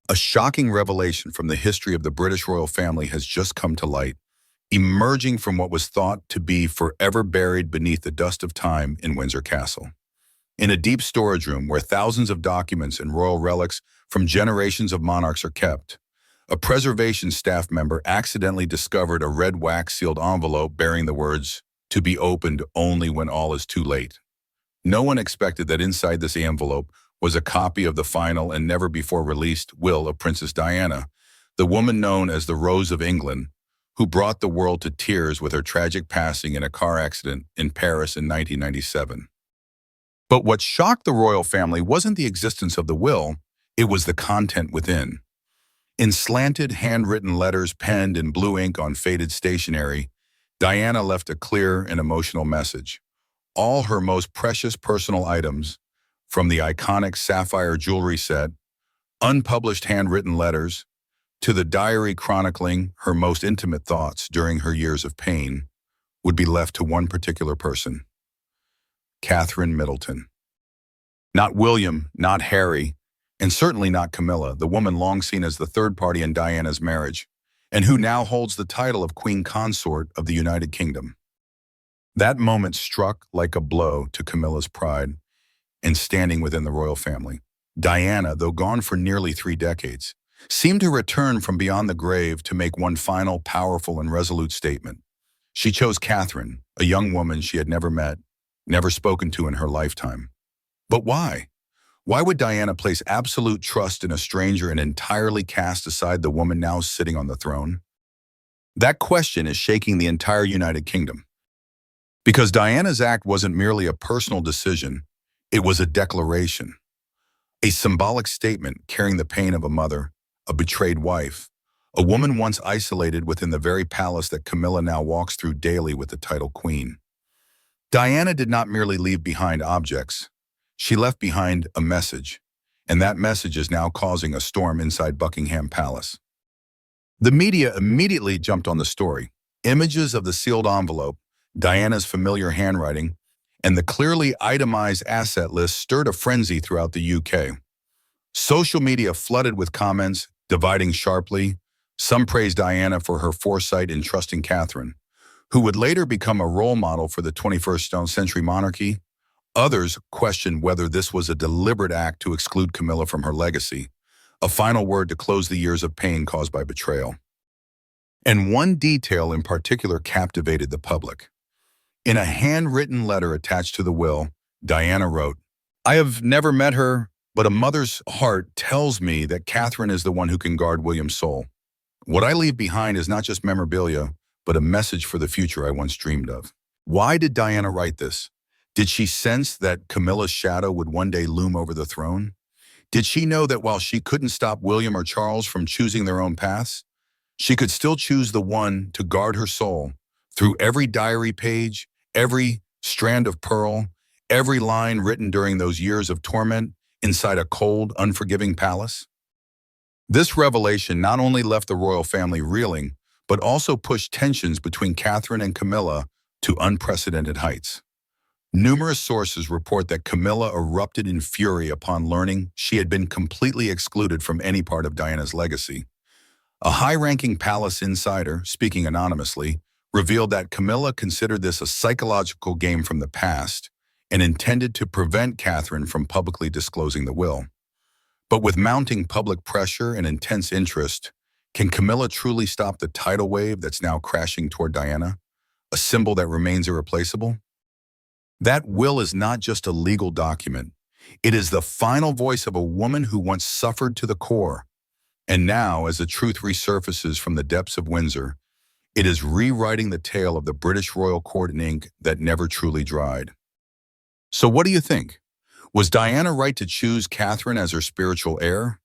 A shocking revelation from the history of the British royal family has just come to light, emerging from what was thought to be forever buried beneath the dust of time in Windsor Castle. In a deep storage room where thousands of documents and royal relics from generations of monarchs are kept, a preservation staff member accidentally discovered a red wax-sealed envelope bearing the words, "To be opened only when all is too late." No one expected that inside this envelope was a copy of the final and never-before-released will of Princess Diana, the woman known as the Rose of England, who brought the world to tears with her tragic passing in a car accident in Paris in 1997. But what shocked the royal family wasn't the existence of the will, it was the content within. In slanted, handwritten letters penned in blue ink on faded stationery, Diana left a clear and emotional message. All her most precious personal items, from the iconic sapphire jewelry set, unpublished handwritten letters, to the diary chronicling her most intimate thoughts during her years of pain, would be left to one particular person: Catherine Middleton. Not William, not Harry, and certainly not Camilla, the woman long seen as the third party in Diana's marriage, and who now holds the title of Queen Consort of the United Kingdom. That moment struck like a blow to Camilla's pride and standing within the royal family. Diana, though gone for nearly 3 decades, seemed to return from beyond the grave to make one final, powerful, and resolute statement. She chose Catherine, a young woman she had never met, never spoken to in her lifetime. But why? Why would Diana place absolute trust in a stranger and entirely cast aside the woman now sitting on the throne? That question is shaking the entire United Kingdom. Because Diana's act wasn't merely a personal decision, it was a declaration, a symbolic statement carrying the pain of a mother, a betrayed wife, a woman once isolated within the very palace that Camilla now walks through daily with the title Queen. Diana did not merely leave behind objects, she left behind a message, and that message is now causing a storm inside Buckingham Palace. The media immediately jumped on the story. Images of the sealed envelope, Diana's familiar handwriting, and the clearly itemized asset list stirred a frenzy throughout the UK. Social media flooded with comments, dividing sharply. Some praised Diana for her foresight in trusting Catherine, who would later become a role model for the 21st century monarchy. Others questioned whether this was a deliberate act to exclude Camilla from her legacy, a final word to close the years of pain caused by betrayal. And one detail in particular captivated the public. In a handwritten letter attached to the will, Diana wrote, "I have never met her, but a mother's heart tells me that Catherine is the one who can guard William's soul. What I leave behind is not just memorabilia, but a message for the future I once dreamed of." Why did Diana write this? Did she sense that Camilla's shadow would one day loom over the throne? Did she know that while she couldn't stop William or Charles from choosing their own paths, she could still choose the one to guard her soul through every diary page, every strand of pearl, every line written during those years of torment inside a cold, unforgiving palace? This revelation not only left the royal family reeling, but also pushed tensions between Catherine and Camilla to unprecedented heights. Numerous sources report that Camilla erupted in fury upon learning she had been completely excluded from any part of Diana's legacy. A high-ranking palace insider, speaking anonymously, revealed that Camilla considered this a psychological game from the past and intended to prevent Catherine from publicly disclosing the will. But with mounting public pressure and intense interest, can Camilla truly stop the tidal wave that's now crashing toward Diana, a symbol that remains irreplaceable? That will is not just a legal document. It is the final voice of a woman who once suffered to the core. And now, as the truth resurfaces from the depths of Windsor, it is rewriting the tale of the British royal court in ink that never truly dried. So what do you think? Was Diana right to choose Catherine as her spiritual heir?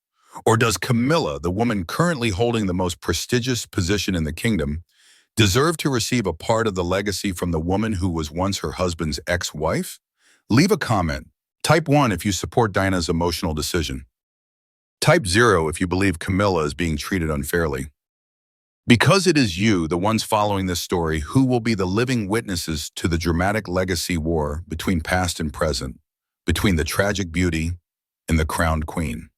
Or does Camilla, the woman currently holding the most prestigious position in the kingdom, deserve to receive a part of the legacy from the woman who was once her husband's ex-wife? Leave a comment. Type 1 if you support Diana's emotional decision. Type 0 if you believe Camilla is being treated unfairly. Because it is you, the ones following this story, who will be the living witnesses to the dramatic legacy war between past and present, between the tragic beauty and the crowned queen.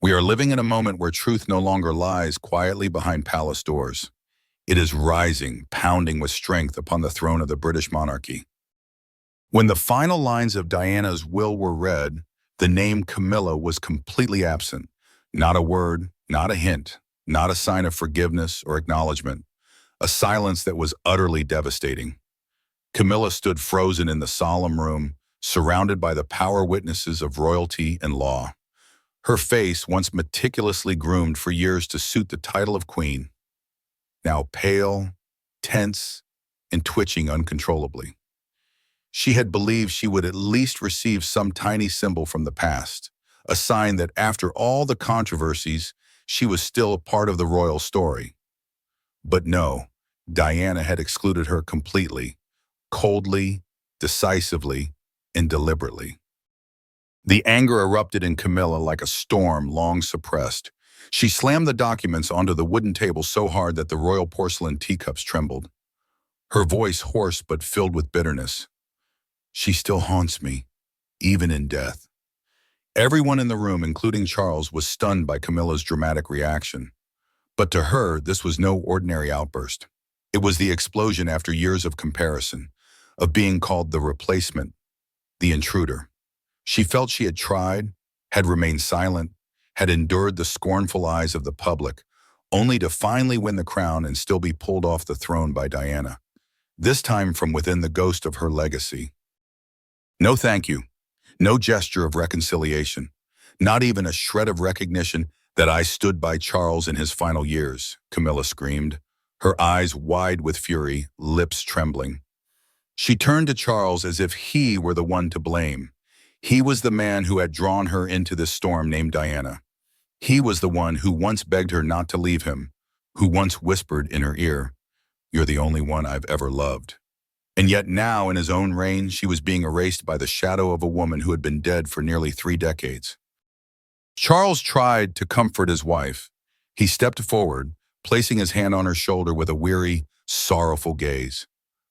We are living in a moment where truth no longer lies quietly behind palace doors. It is rising, pounding with strength upon the throne of the British monarchy. When the final lines of Diana's will were read, the name Camilla was completely absent. Not a word, not a hint, not a sign of forgiveness or acknowledgement. A silence that was utterly devastating. Camilla stood frozen in the solemn room, surrounded by the power witnesses of royalty and law. Her face, once meticulously groomed for years to suit the title of queen, now pale, tense, and twitching uncontrollably. She had believed she would at least receive some tiny symbol from the past, a sign that after all the controversies, she was still a part of the royal story. But no, Diana had excluded her completely, coldly, decisively, and deliberately. The anger erupted in Camilla like a storm long suppressed. She slammed the documents onto the wooden table so hard that the royal porcelain teacups trembled. Her voice hoarse but filled with bitterness. She still haunts me, even in death. Everyone in the room, including Charles, was stunned by Camilla's dramatic reaction. But to her, this was no ordinary outburst. It was the explosion after years of comparison, of being called the replacement, the intruder. She felt she had tried, had remained silent, had endured the scornful eyes of the public, only to finally win the crown and still be pulled off the throne by Diana, this time from within the ghost of her legacy. No thank you, no gesture of reconciliation, not even a shred of recognition that I stood by Charles in his final years, Camilla screamed, her eyes wide with fury, lips trembling. She turned to Charles as if he were the one to blame. He was the man who had drawn her into this storm named Diana. He was the one who once begged her not to leave him, who once whispered in her ear, "You're the only one I've ever loved." And yet now, in his own reign, she was being erased by the shadow of a woman who had been dead for nearly 3 decades. Charles tried to comfort his wife. He stepped forward, placing his hand on her shoulder with a weary, sorrowful gaze.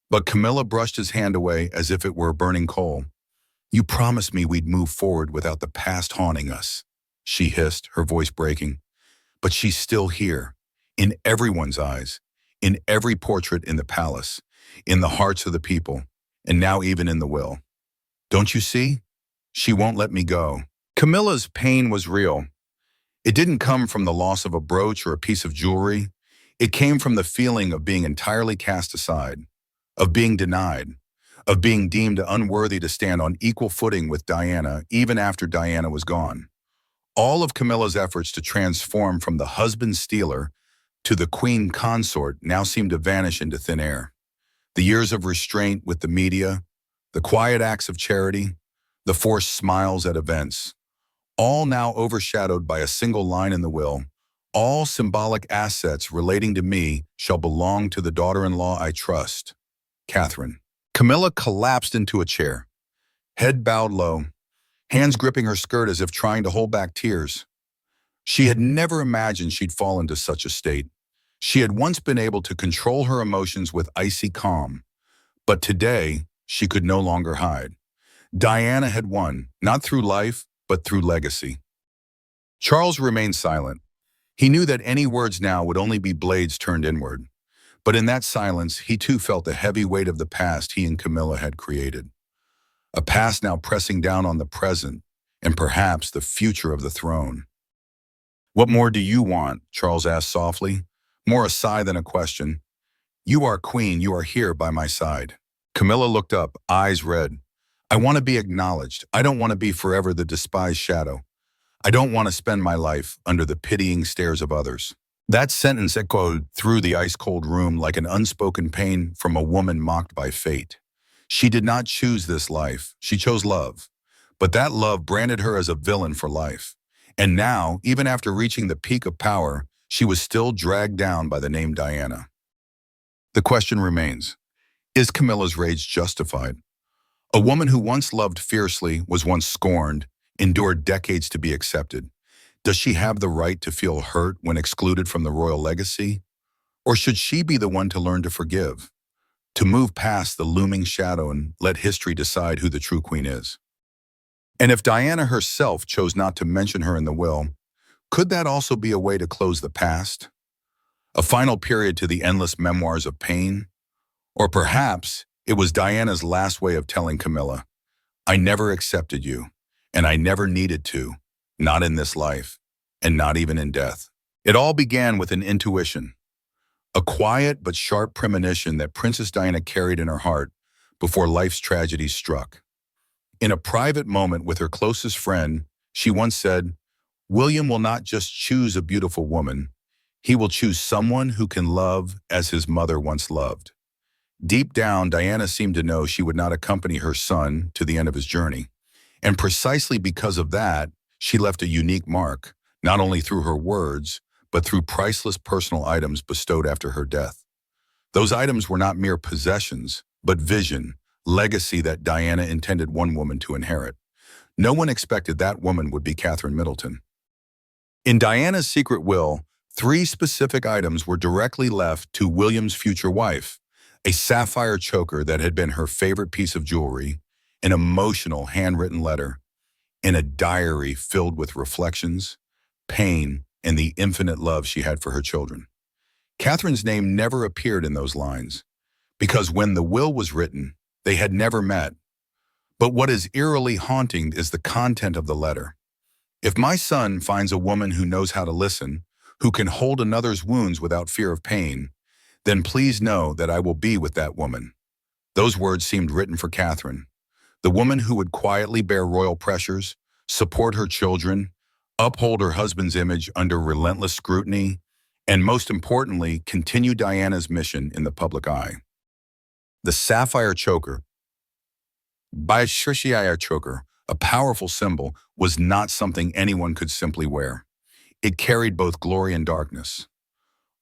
But Camilla brushed his hand away as if it were a burning coal. "You promised me we'd move forward without the past haunting us," she hissed, her voice breaking. "But she's still here, in everyone's eyes, in every portrait in the palace, in the hearts of the people, and now even in the will. Don't you see? She won't let me go." Camilla's pain was real. It didn't come from the loss of a brooch or a piece of jewelry. It came from the feeling of being entirely cast aside, of being denied, of being deemed unworthy to stand on equal footing with Diana even after Diana was gone. All of Camilla's efforts to transform from the husband stealer to the queen consort now seemed to vanish into thin air. The years of restraint with the media, the quiet acts of charity, the forced smiles at events, all now overshadowed by a single line in the will, "All symbolic assets relating to me shall belong to the daughter-in-law I trust, Catherine." Camilla collapsed into a chair, head bowed low, hands gripping her skirt as if trying to hold back tears. She had never imagined she'd fall into such a state. She had once been able to control her emotions with icy calm, but today she could no longer hide. Diana had won, not through life, but through legacy. Charles remained silent. He knew that any words now would only be blades turned inward. But in that silence, he too felt the heavy weight of the past he and Camilla had created. A past now pressing down on the present, and perhaps the future of the throne. "What more do you want?" Charles asked softly, more a sigh than a question. "You are queen, you are here by my side." Camilla looked up, eyes red. "I want to be acknowledged. I don't want to be forever the despised shadow. I don't want to spend my life under the pitying stares of others." That sentence echoed through the ice-cold room like an unspoken pain from a woman mocked by fate. She did not choose this life. She chose love. But that love branded her as a villain for life. And now, even after reaching the peak of power, she was still dragged down by the name Diana. The question remains, is Camilla's rage justified? A woman who once loved fiercely, was once scorned, endured decades to be accepted. Does she have the right to feel hurt when excluded from the royal legacy? Or should she be the one to learn to forgive, to move past the looming shadow and let history decide who the true queen is? And if Diana herself chose not to mention her in the will, Could that also be a way to close the past? A final period to the endless memoirs of pain? Or perhaps it was Diana's last way of telling Camilla, I never accepted you, and I never needed to, not in this life, and not even in death. It all began with an intuition, a quiet but sharp premonition that Princess Diana carried in her heart before life's tragedies struck. In a private moment with her closest friend, she once said, William will not just choose a beautiful woman, he will choose someone who can love as his mother once loved. Deep down, Diana seemed to know she would not accompany her son to the end of his journey. And precisely because of that, she left a unique mark, not only through her words, but through priceless personal items bestowed after her death. Those items were not mere possessions, but vision, legacy that Diana intended one woman to inherit. No one expected that woman would be Catherine Middleton. In Diana's secret will, 3 specific items were directly left to William's future wife: a sapphire choker that had been her favorite piece of jewelry, an emotional handwritten letter, and a diary filled with reflections, pain, and the infinite love she had for her children. Catherine's name never appeared in those lines, because when the will was written, they had never met. But what is eerily haunting is the content of the letter. If my son finds a woman who knows how to listen, who can hold another's wounds without fear of pain, then please know that I will be with that woman. Those words seemed written for Catherine, the woman who would quietly bear royal pressures, support her children, uphold her husband's image under relentless scrutiny, and most importantly, continue Diana's mission in the public eye. The sapphire choker, choker, a powerful symbol, was not something anyone could simply wear. It carried both glory and darkness.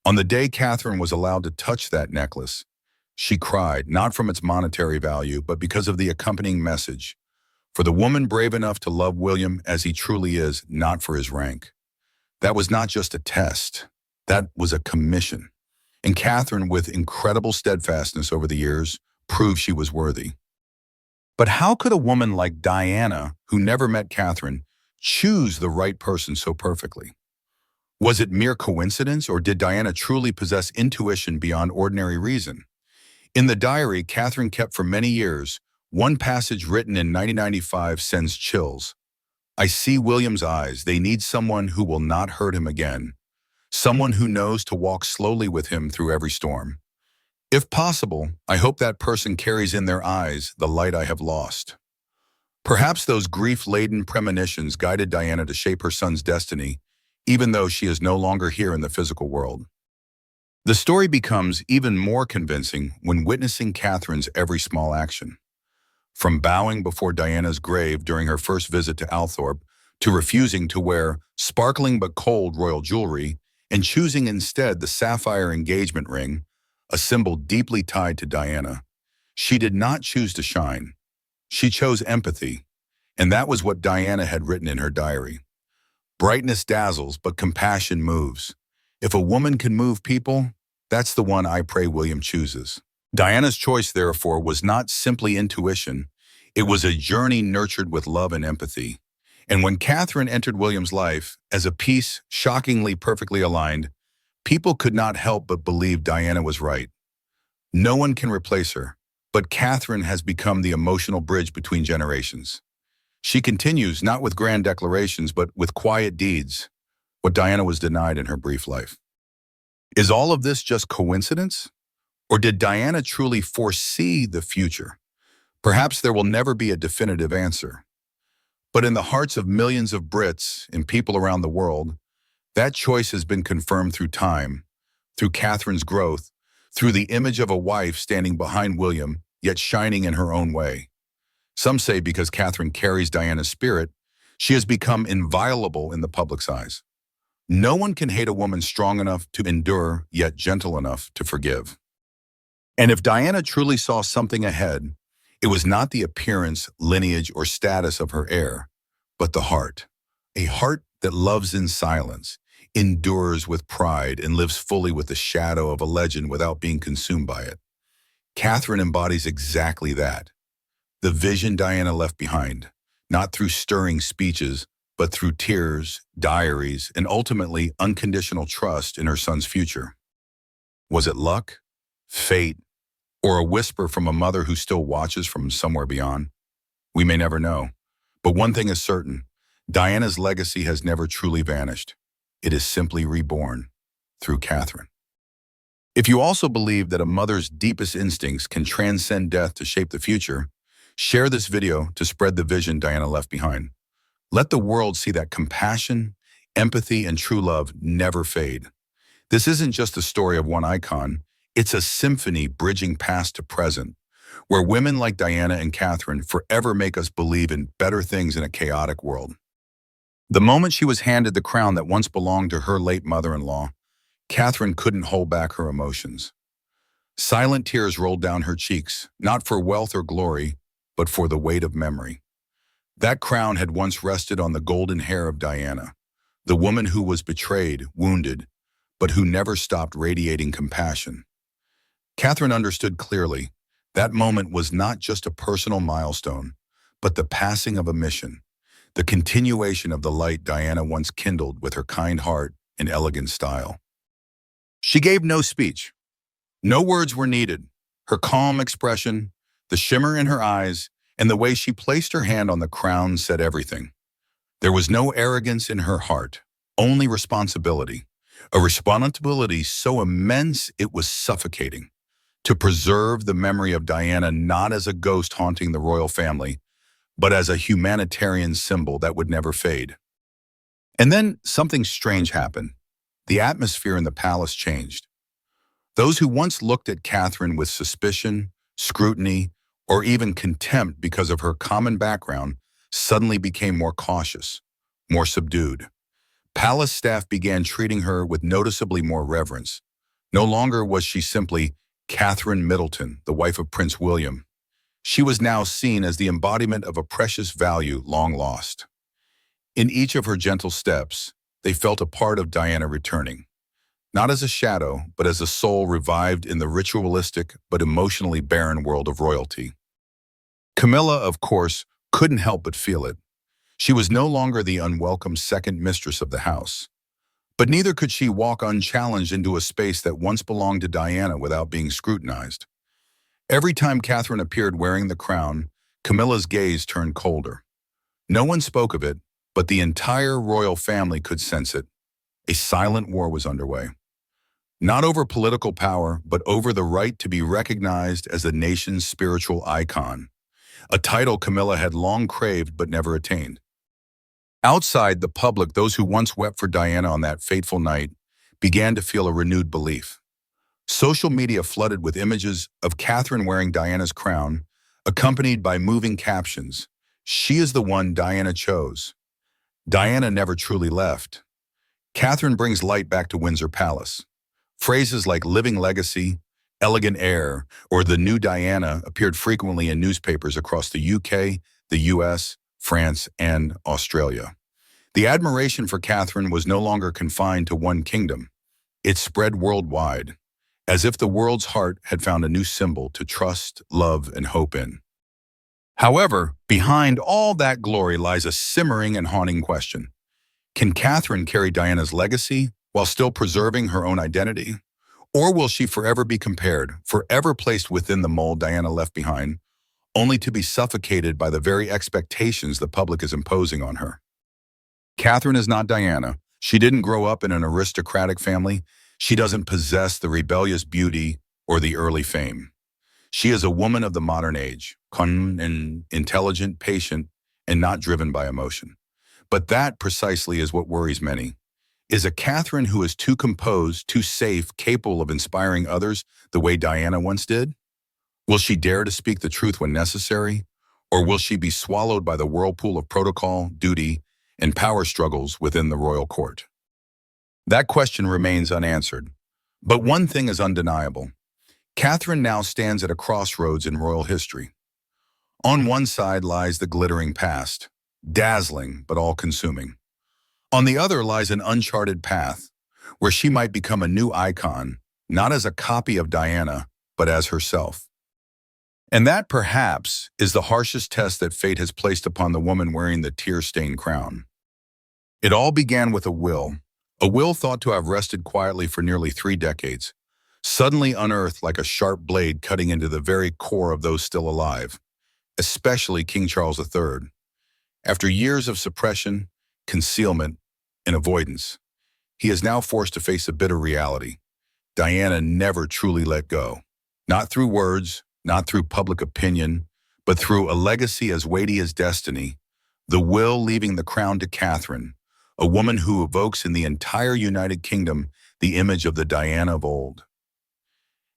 On the day Catherine was allowed to touch that necklace, she cried, not from its monetary value, but because of the accompanying message. For the woman brave enough to love William as he truly is, not for his rank. That was not just a test. That was a commission. And Catherine, with incredible steadfastness over the years, proved she was worthy. But how could a woman like Diana, who never met Catherine, choose the right person so perfectly? Was it mere coincidence, or did Diana truly possess intuition beyond ordinary reason? In the diary Catherine kept for many years, one passage written in 1995 sends chills. I see William's eyes. They need someone who will not hurt him again. Someone who knows to walk slowly with him through every storm. If possible, I hope that person carries in their eyes the light I have lost. Perhaps those grief-laden premonitions guided Diana to shape her son's destiny, even though she is no longer here in the physical world. The story becomes even more convincing when witnessing Catherine's every small action. From bowing before Diana's grave during her first visit to Althorpe, to refusing to wear sparkling but cold royal jewelry, and choosing instead the sapphire engagement ring, a symbol deeply tied to Diana. She did not choose to shine. She chose empathy, and that was what Diana had written in her diary. Brightness dazzles, but compassion moves. If a woman can move people, that's the one I pray William chooses. Diana's choice, therefore, was not simply intuition. It was a journey nurtured with love and empathy. And when Catherine entered William's life as a piece shockingly perfectly aligned, people could not help but believe Diana was right. No one can replace her, but Catherine has become the emotional bridge between generations. She continues not with grand declarations, but with quiet deeds, what Diana was denied in her brief life. Is all of this just coincidence? Or did Diana truly foresee the future? Perhaps there will never be a definitive answer. But in the hearts of millions of Brits and people around the world, that choice has been confirmed through time, through Catherine's growth, through the image of a wife standing behind William, yet shining in her own way. Some say because Catherine carries Diana's spirit, she has become inviolable in the public's eyes. No one can hate a woman strong enough to endure, yet gentle enough to forgive. And if Diana truly saw something ahead, it was not the appearance, lineage, or status of her heir, but the heart. A heart that loves in silence, endures with pride, and lives fully with the shadow of a legend without being consumed by it. Catherine embodies exactly that. The vision Diana left behind, not through stirring speeches, but through tears, diaries, and ultimately unconditional trust in her son's future. Was it luck, fate, or a whisper from a mother who still watches from somewhere beyond? We may never know. But one thing is certain, Diana's legacy has never truly vanished. It is simply reborn through Catherine. If you also believe that a mother's deepest instincts can transcend death to shape the future, share this video to spread the vision Diana left behind. Let the world see that compassion, empathy, and true love never fade. This isn't just the story of one icon, it's a symphony bridging past to present, where women like Diana and Catherine forever make us believe in better things in a chaotic world. The moment she was handed the crown that once belonged to her late mother-in-law, Catherine couldn't hold back her emotions. Silent tears rolled down her cheeks, not for wealth or glory, but for the weight of memory. That crown had once rested on the golden hair of Diana, the woman who was betrayed, wounded, but who never stopped radiating compassion. Catherine understood clearly that moment was not just a personal milestone, but the passing of a mission, the continuation of the light Diana once kindled with her kind heart and elegant style. She gave no speech. No words were needed. Her calm expression, the shimmer in her eyes, and the way she placed her hand on the crown said everything. There was no arrogance in her heart, only responsibility. A responsibility so immense it was suffocating. To preserve the memory of Diana not as a ghost haunting the royal family, but as a humanitarian symbol that would never fade. And then something strange happened. The atmosphere in the palace changed. Those who once looked at Catherine with suspicion, scrutiny, or even contempt because of her common background suddenly became more cautious, more subdued. Palace staff began treating her with noticeably more reverence. No longer was she simply Catherine Middleton, the wife of Prince William. She was now seen as the embodiment of a precious value long lost. In each of her gentle steps, they felt a part of Diana returning, not as a shadow, but as a soul revived in the ritualistic but emotionally barren world of royalty. Camilla, of course, couldn't help but feel it. She was no longer the unwelcome second mistress of the house. But neither could she walk unchallenged into a space that once belonged to Diana without being scrutinized. Every time Catherine appeared wearing the crown, Camilla's gaze turned colder. No one spoke of it, but the entire royal family could sense it. A silent war was underway. Not over political power, but over the right to be recognized as the nation's spiritual icon, a title Camilla had long craved but never attained. Outside the public, those who once wept for Diana on that fateful night began to feel a renewed belief. Social media flooded with images of Catherine wearing Diana's crown, accompanied by moving captions. "She is the one Diana chose. Diana never truly left. Catherine brings light back to Windsor Palace." Phrases like living legacy, elegant heir, or the new Diana appeared frequently in newspapers across the UK, the US, France, and Australia. The admiration for Catherine was no longer confined to one kingdom. It spread worldwide, as if the world's heart had found a new symbol to trust, love, and hope in. However, behind all that glory lies a simmering and haunting question. Can Catherine carry Diana's legacy while still preserving her own identity? Or will she forever be compared, forever placed within the mold Diana left behind, only to be suffocated by the very expectations the public is imposing on her? Catherine is not Diana. She didn't grow up in an aristocratic family. She doesn't possess the rebellious beauty or the early fame. She is a woman of the modern age, calm and intelligent, patient, and not driven by emotion. But that precisely is what worries many. Is a Catherine who is too composed, too safe, capable of inspiring others the way Diana once did? Will she dare to speak the truth when necessary? Or will she be swallowed by the whirlpool of protocol, duty, and power struggles within the royal court? That question remains unanswered. But one thing is undeniable. Catherine now stands at a crossroads in royal history. On one side lies the glittering past, dazzling but all-consuming. On the other lies an uncharted path, where she might become a new icon, not as a copy of Diana, but as herself. And that, perhaps, is the harshest test that fate has placed upon the woman wearing the tear-stained crown. It all began with a will thought to have rested quietly for nearly 3 decades, suddenly unearthed like a sharp blade cutting into the very core of those still alive, especially King Charles III. After years of suppression, concealment, and avoidance, he is now forced to face a bitter reality. Diana never truly let go. Not through words, not through public opinion, but through a legacy as weighty as destiny, the will leaving the crown to Catherine, a woman who evokes in the entire United Kingdom the image of the Diana of old.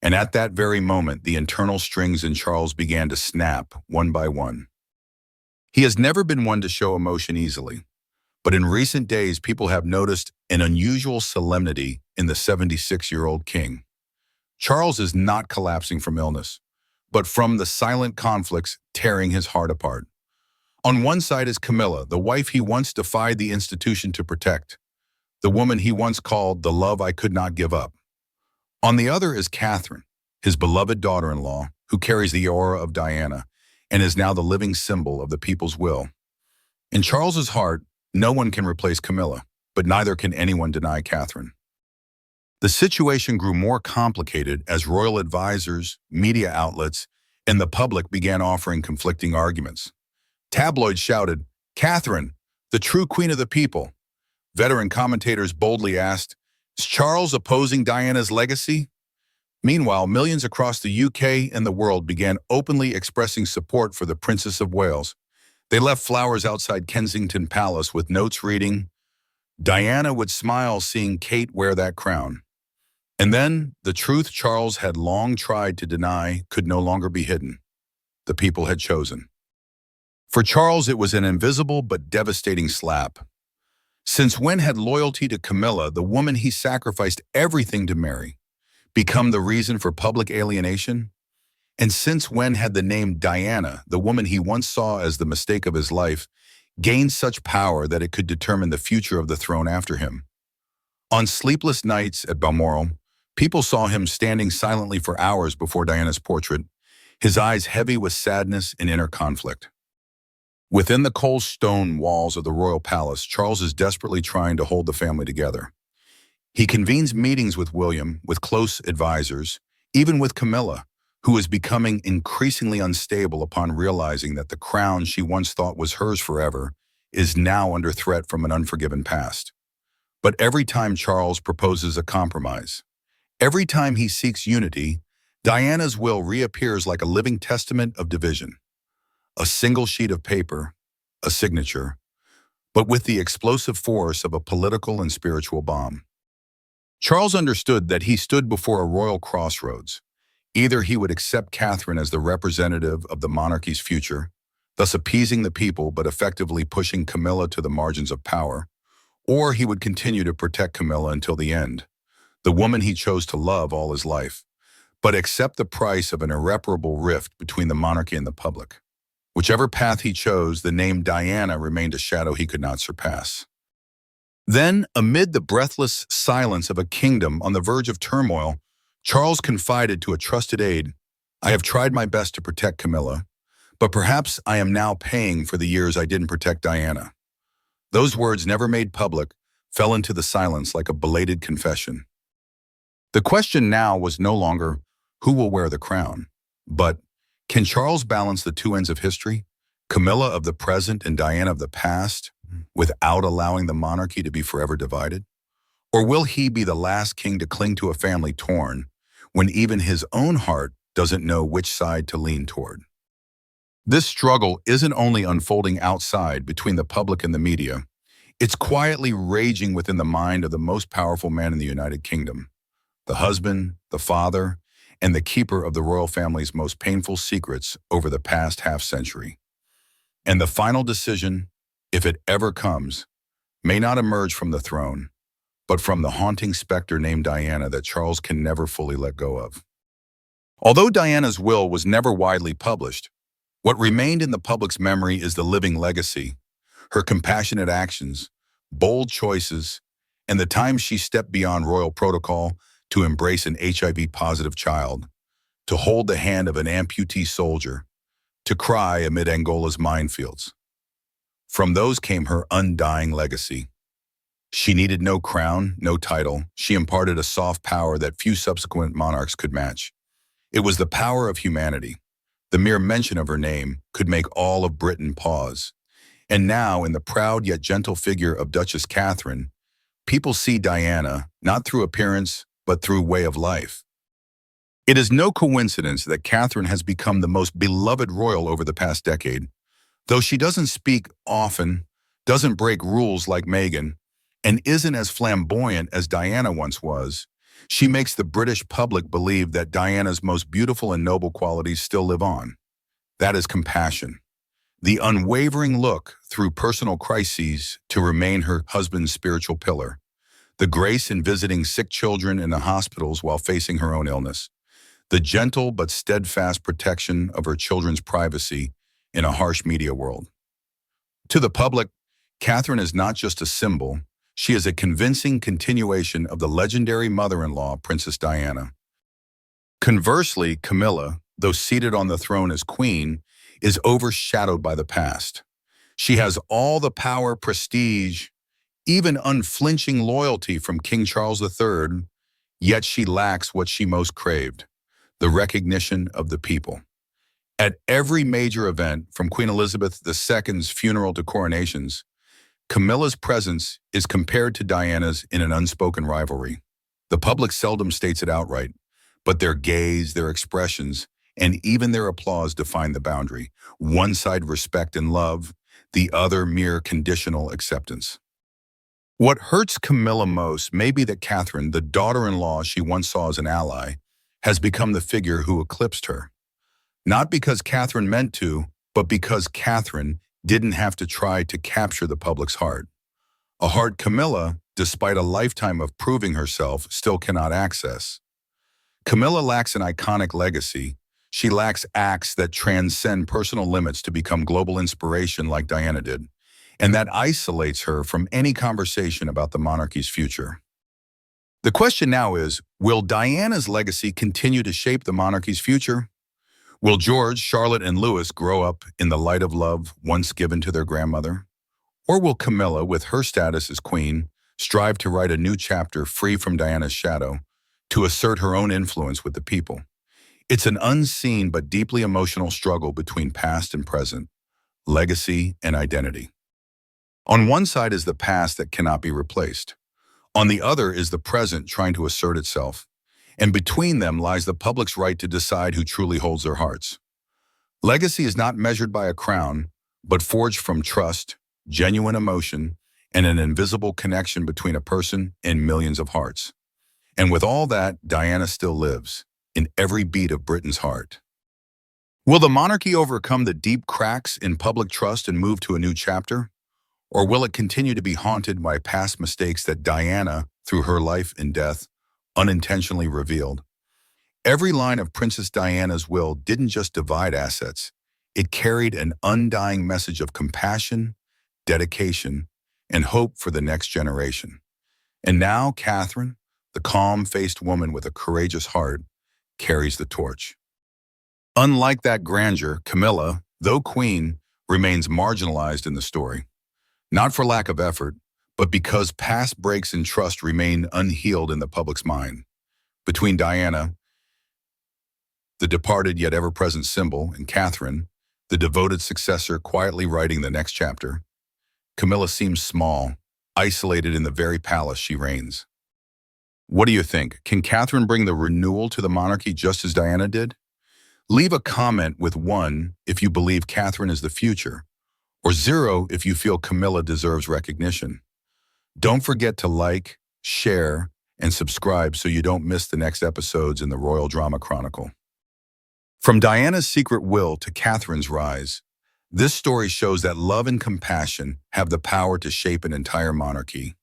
And at that very moment, the internal strings in Charles began to snap one by one. He has never been one to show emotion easily, but in recent days, people have noticed an unusual solemnity in the 76-year-old king. Charles is not collapsing from illness, but from the silent conflicts tearing his heart apart. On one side is Camilla, the wife he once defied the institution to protect, the woman he once called the love I could not give up. On the other is Catherine, his beloved daughter-in-law, who carries the aura of Diana and is now the living symbol of the people's will. In Charles's heart, no one can replace Camilla, but neither can anyone deny Catherine. The situation grew more complicated as royal advisors, media outlets, and the public began offering conflicting arguments. Tabloids shouted, "Catherine, the true queen of the people." Veteran commentators boldly asked, "Is Charles opposing Diana's legacy?" Meanwhile, millions across the UK and the world began openly expressing support for the Princess of Wales. They left flowers outside Kensington Palace with notes reading, "Diana would smile seeing Kate wear that crown." And then, the truth Charles had long tried to deny could no longer be hidden. The people had chosen. For Charles, it was an invisible but devastating slap. Since when had loyalty to Camilla, the woman he sacrificed everything to marry, become the reason for public alienation? And since when had the name Diana, the woman he once saw as the mistake of his life, gained such power that it could determine the future of the throne after him? On sleepless nights at Balmoral, people saw him standing silently for hours before Diana's portrait, his eyes heavy with sadness and inner conflict. Within the cold stone walls of the royal palace, Charles is desperately trying to hold the family together. He convenes meetings with William, with close advisors, even with Camilla, who is becoming increasingly unstable upon realizing that the crown she once thought was hers forever is now under threat from an unforgiven past. But every time Charles proposes a compromise, every time he seeks unity, Diana's will reappears like a living testament of division. A single sheet of paper, a signature, but with the explosive force of a political and spiritual bomb. Charles understood that he stood before a royal crossroads. Either he would accept Catherine as the representative of the monarchy's future, thus appeasing the people but effectively pushing Camilla to the margins of power, or he would continue to protect Camilla until the end, the woman he chose to love all his life, but accept the price of an irreparable rift between the monarchy and the public. Whichever path he chose, the name Diana remained a shadow he could not surpass. Then, amid the breathless silence of a kingdom on the verge of turmoil, Charles confided to a trusted aide, "I have tried my best to protect Camilla, but perhaps I am now paying for the years I didn't protect Diana." Those words, never made public, fell into the silence like a belated confession. The question now was no longer, who will wear the crown, but can Charles balance the two ends of history, Camilla of the present and Diana of the past, without allowing the monarchy to be forever divided? Or will he be the last king to cling to a family torn, when even his own heart doesn't know which side to lean toward? This struggle isn't only unfolding outside between the public and the media, it's quietly raging within the mind of the most powerful man in the United Kingdom, the husband, the father, and the keeper of the royal family's most painful secrets over the past half-century. And the final decision, if it ever comes, may not emerge from the throne, but from the haunting specter named Diana that Charles can never fully let go of. Although Diana's will was never widely published, what remained in the public's memory is the living legacy, her compassionate actions, bold choices, and the times she stepped beyond royal protocol to embrace an HIV-positive child, to hold the hand of an amputee soldier, to cry amid Angola's minefields. From those came her undying legacy, She needed no crown, no title. She imparted a soft power that few subsequent monarchs could match. It was the power of humanity. The mere mention of her name could make all of Britain pause. And now, in the proud yet gentle figure of Duchess Catherine, people see Diana not through appearance, but through way of life. It is no coincidence that Catherine has become the most beloved royal over the past decade. Though she doesn't speak often, doesn't break rules like Meghan, and isn't as flamboyant as Diana once was, she makes the British public believe that Diana's most beautiful and noble qualities still live on. That is compassion. The unwavering look through personal crises to remain her husband's spiritual pillar. The grace in visiting sick children in the hospitals while facing her own illness. The gentle but steadfast protection of her children's privacy in a harsh media world. To the public, Catherine is not just a symbol, she is a convincing continuation of the legendary mother-in-law, Princess Diana. Conversely, Camilla, though seated on the throne as queen, is overshadowed by the past. She has all the power, prestige, even unflinching loyalty from King Charles III, yet she lacks what she most craved, the recognition of the people. At every major event, from Queen Elizabeth II's funeral to coronations, Camilla's presence is compared to Diana's in an unspoken rivalry. The public seldom states it outright, but their gaze, their expressions, and even their applause define the boundary. One side respect and love, the other mere conditional acceptance. What hurts Camilla most may be that Catherine, the daughter-in-law she once saw as an ally, has become the figure who eclipsed her. Not because Catherine meant to, but because Catherine didn't have to try to capture the public's heart. A heart Camilla, despite a lifetime of proving herself, still cannot access. Camilla lacks an iconic legacy. She lacks acts that transcend personal limits to become global inspiration like Diana did, and that isolates her from any conversation about the monarchy's future. The question now is, will Diana's legacy continue to shape the monarchy's future? Will George, Charlotte, and Louis grow up in the light of love once given to their grandmother? Or will Camilla, with her status as queen, strive to write a new chapter free from Diana's shadow, to assert her own influence with the people? It's an unseen but deeply emotional struggle between past and present, legacy and identity. On one side is the past that cannot be replaced. On the other is the present trying to assert itself. And between them lies the public's right to decide who truly holds their hearts. Legacy is not measured by a crown, but forged from trust, genuine emotion, and an invisible connection between a person and millions of hearts. And with all that, Diana still lives, in every beat of Britain's heart. Will the monarchy overcome the deep cracks in public trust and move to a new chapter? Or will it continue to be haunted by past mistakes that Diana, through her life and death, unintentionally revealed? Every line of Princess Diana's will didn't just divide assets. It carried an undying message of compassion, dedication, and hope for the next generation. And now Catherine, the calm-faced woman with a courageous heart, carries the torch. Unlike that grandeur, Camilla, though queen, remains marginalized in the story. Not for lack of effort, but because past breaks in trust remain unhealed in the public's mind. Between Diana, the departed yet ever-present symbol, and Catherine, the devoted successor quietly writing the next chapter, Camilla seems small, isolated in the very palace she reigns. What do you think? Can Catherine bring the renewal to the monarchy just as Diana did? Leave a comment with 1 if you believe Catherine is the future, or 0 if you feel Camilla deserves recognition. Don't forget to like, share, and subscribe so you don't miss the next episodes in the Royal Drama Chronicle. From Diana's secret will to Catherine's rise, this story shows that love and compassion have the power to shape an entire monarchy.